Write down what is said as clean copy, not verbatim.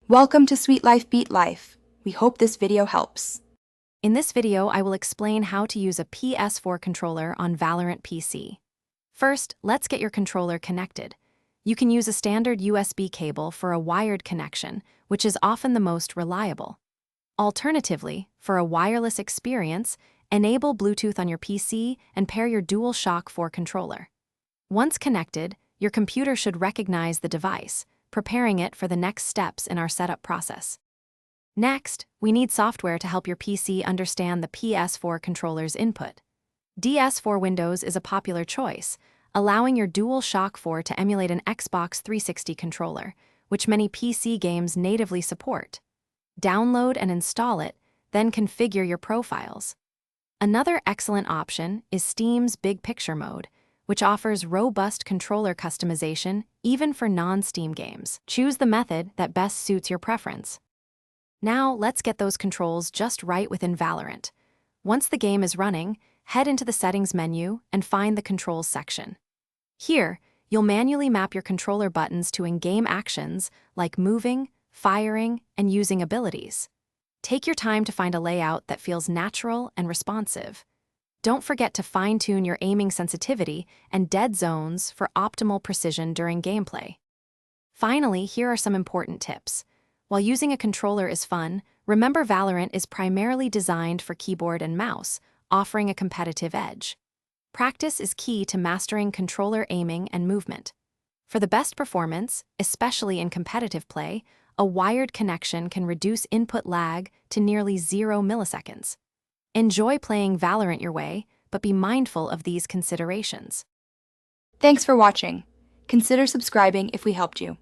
Welcome to Sweet Life Beat Life. We hope this video helps. In this video, I will explain how to use a PS4 controller on Valorant PC. First, let's get your controller connected. You can use a standard USB cable for a wired connection, which is often the most reliable. Alternatively, for a wireless experience, enable Bluetooth on your PC and pair your DualShock 4 controller. Once connected, your computer should recognize the device, preparing it for the next steps in our setup process. Next, we need software to help your PC understand the PS4 controller's input. DS4 Windows is a popular choice, allowing your DualShock 4 to emulate an Xbox 360 controller, which many PC games natively support. Download and install it, then configure your profiles. Another excellent option is Steam's Big Picture mode, which offers robust controller customization even for non-Steam games. Choose the method that best suits your preference. Now, let's get those controls just right within Valorant. Once the game is running, head into the Settings menu and find the Controls section. Here, you'll manually map your controller buttons to in-game actions like moving, firing, and using abilities. Take your time to find a layout that feels natural and responsive. Don't forget to fine-tune your aiming sensitivity and dead zones for optimal precision during gameplay. Finally, here are some important tips. While using a controller is fun, remember Valorant is primarily designed for keyboard and mouse, offering a competitive edge. Practice is key to mastering controller aiming and movement. For the best performance, especially in competitive play, a wired connection can reduce input lag to nearly 0 milliseconds. Enjoy playing Valorant your way, but be mindful of these considerations. Thanks for watching. Consider subscribing if we helped you.